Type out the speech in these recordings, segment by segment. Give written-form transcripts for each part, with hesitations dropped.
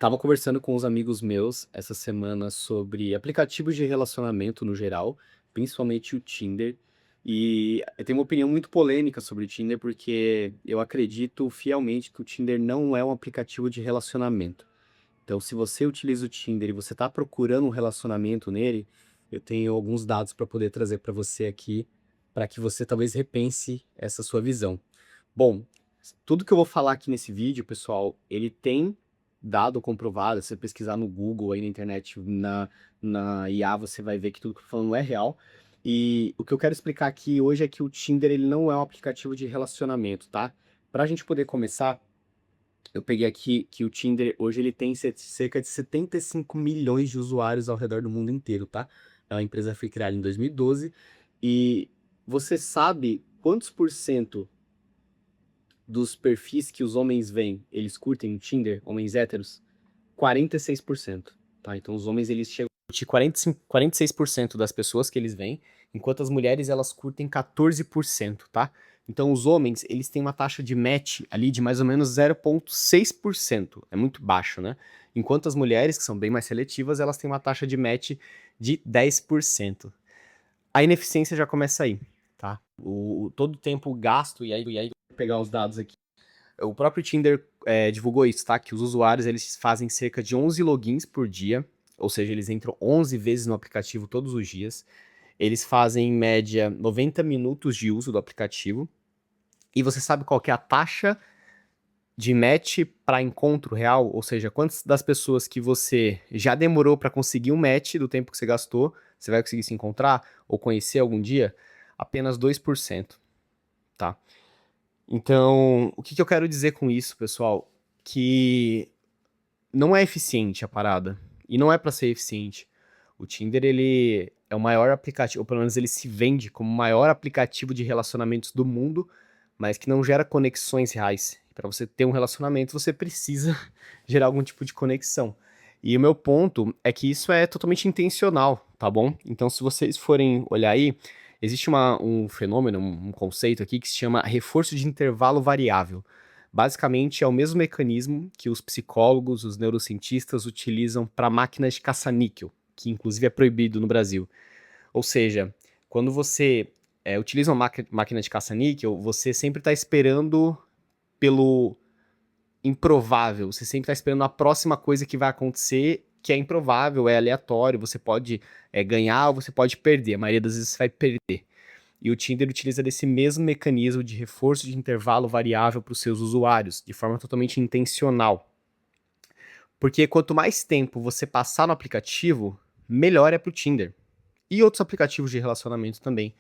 Tava conversando com os amigos meus essa semana sobre aplicativos de relacionamento no geral, principalmente o Tinder. E eu tenho uma opinião muito polêmica sobre o Tinder, porque eu acredito fielmente que o Tinder não é um aplicativo de relacionamento. Então, se você utiliza o Tinder e você está procurando um relacionamento nele, eu tenho alguns dados para poder trazer para você aqui, para que você talvez repense essa sua visão. Bom, tudo que eu vou falar aqui nesse vídeo, pessoal, ele tem dado comprovado. Se você pesquisar no Google, aí na internet, na IA, você vai ver que tudo que eu tô falando é real. E o que eu quero explicar aqui hoje é que o Tinder ele não é um aplicativo de relacionamento, tá? Pra gente poder começar, eu peguei aqui que o Tinder hoje ele tem cerca de 75 milhões de usuários ao redor do mundo inteiro, tá? A empresa foi criada em 2012 e você sabe quantos por cento dos perfis que os homens veem, eles curtem o Tinder, homens héteros? 46%, tá? Então os homens eles chegam a curtir 46% das pessoas que eles veem, enquanto as mulheres elas curtem 14%, tá? Então os homens, eles têm uma taxa de match ali de mais ou menos 0,6%, é muito baixo, né? Enquanto as mulheres, que são bem mais seletivas, elas têm uma taxa de match de 10%. A ineficiência já começa aí, tá? Todo o tempo gasto, e aí vou pegar os dados aqui. O próprio Tinder divulgou isso, tá? Que os usuários eles fazem cerca de 11 logins por dia, ou seja, eles entram 11 vezes no aplicativo todos os dias. Eles fazem em média 90 minutos de uso do aplicativo. E você sabe qual que é a taxa de match para encontro real? Ou seja, quantas das pessoas que você já demorou para conseguir um match do tempo que você gastou, você vai conseguir se encontrar ou conhecer algum dia? Apenas 2%, tá? Então, o que eu quero dizer com isso, pessoal? Que não é eficiente a parada. E não é para ser eficiente. O Tinder, ele é o maior aplicativo, ou pelo menos ele se vende como o maior aplicativo de relacionamentos do mundo, mas que não gera conexões reais. Para você ter um relacionamento, você precisa gerar algum tipo de conexão. E o meu ponto é que isso é totalmente intencional, tá bom? Então, se vocês forem olhar aí, existe um fenômeno, um conceito aqui que se chama reforço de intervalo variável. Basicamente, é o mesmo mecanismo que os psicólogos, os neurocientistas utilizam para máquinas de caça-níquel, que inclusive é proibido no Brasil. Ou seja, quando você utiliza uma máquina de caça-níquel, você sempre está esperando pelo improvável, você sempre está esperando a próxima coisa que vai acontecer, que é improvável, é aleatório, você pode ganhar ou você pode perder, a maioria das vezes você vai perder. E o Tinder utiliza desse mesmo mecanismo de reforço de intervalo variável para os seus usuários, de forma totalmente intencional. Porque quanto mais tempo você passar no aplicativo, melhor é para o Tinder. E outros aplicativos de relacionamento também.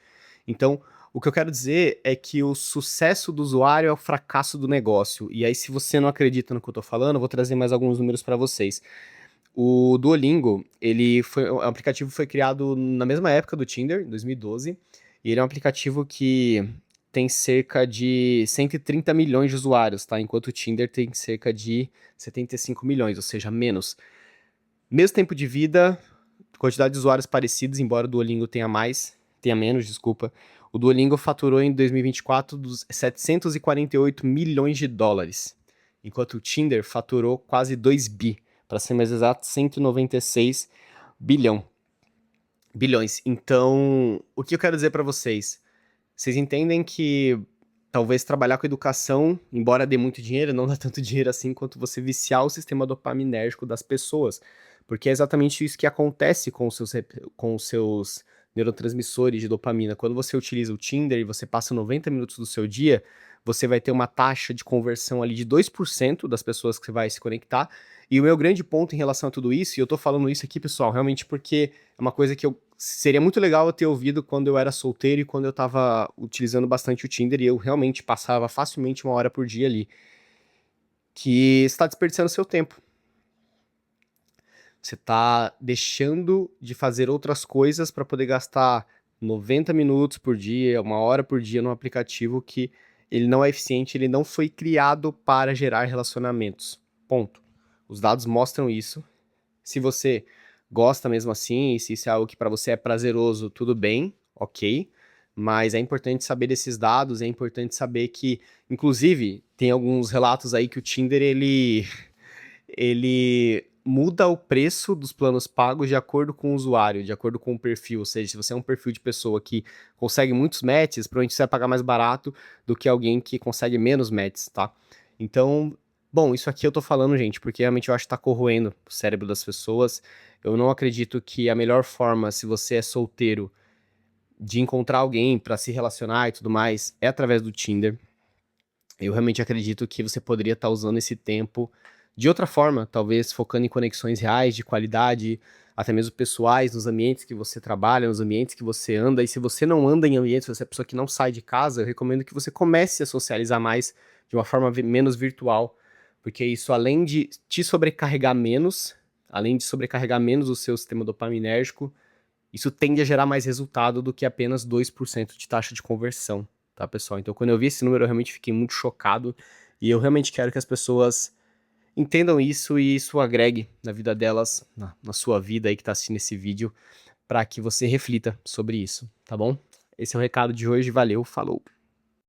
Então, o que eu quero dizer é que o sucesso do usuário é o fracasso do negócio. E aí, se você não acredita no que eu estou falando, eu vou trazer mais alguns números para vocês. O Duolingo, o aplicativo foi criado na mesma época do Tinder, em 2012, e ele é um aplicativo que tem cerca de 130 milhões de usuários, tá? Enquanto o Tinder tem cerca de 75 milhões, ou seja, menos. Mesmo tempo de vida, quantidade de usuários parecidos, embora o Duolingo tenha menos, desculpa. O Duolingo faturou em 2024 dos 748 milhões de dólares, enquanto o Tinder faturou quase 2 bi, para ser mais exato, 196 bilhão, bilhões. Então, o que eu quero dizer para vocês? Vocês entendem que talvez trabalhar com educação, embora dê muito dinheiro, não dá tanto dinheiro assim quanto você viciar o sistema dopaminérgico das pessoas. Porque é exatamente isso que acontece com os seus neurotransmissores de dopamina. Quando você utiliza o Tinder e você passa 90 minutos do seu dia, você vai ter uma taxa de conversão ali de 2% das pessoas que você vai se conectar. E o meu grande ponto em relação a tudo isso, e eu tô falando isso aqui, pessoal, realmente porque é uma coisa que seria muito legal eu ter ouvido quando eu era solteiro e quando eu tava utilizando bastante o Tinder e eu realmente passava facilmente 1 hora por dia ali. Que está desperdiçando seu tempo. Você tá deixando de fazer outras coisas para poder gastar 90 minutos por dia, 1 hora por dia num aplicativo que ele não é eficiente, ele não foi criado para gerar relacionamentos. Ponto. Os dados mostram isso. Se você gosta mesmo assim, e se isso é algo que para você é prazeroso, tudo bem, ok. Mas é importante saber desses dados, é importante saber que, inclusive, tem alguns relatos aí que o Tinder, ele muda o preço dos planos pagos de acordo com o usuário, de acordo com o perfil. Ou seja, se você é um perfil de pessoa que consegue muitos matches, provavelmente você vai pagar mais barato do que alguém que consegue menos matches, tá? Então, bom, isso aqui eu tô falando, gente, porque realmente eu acho que tá corroendo o cérebro das pessoas. Eu não acredito que a melhor forma, se você é solteiro, de encontrar alguém pra se relacionar e tudo mais, é através do Tinder. Eu realmente acredito que você poderia estar usando esse tempo de outra forma, talvez focando em conexões reais, de qualidade, até mesmo pessoais, nos ambientes que você trabalha, nos ambientes que você anda. E se você não anda em ambientes, se você é pessoa que não sai de casa, eu recomendo que você comece a socializar mais de uma forma menos virtual, porque isso, além de te sobrecarregar menos, além de sobrecarregar menos o seu sistema dopaminérgico, isso tende a gerar mais resultado do que apenas 2% de taxa de conversão, tá, pessoal? Então, quando eu vi esse número, eu realmente fiquei muito chocado e eu realmente quero que as pessoas entendam isso e isso agregue na vida delas, na sua vida aí que tá assistindo esse vídeo, para que você reflita sobre isso, tá bom? Esse é o recado de hoje, valeu, falou!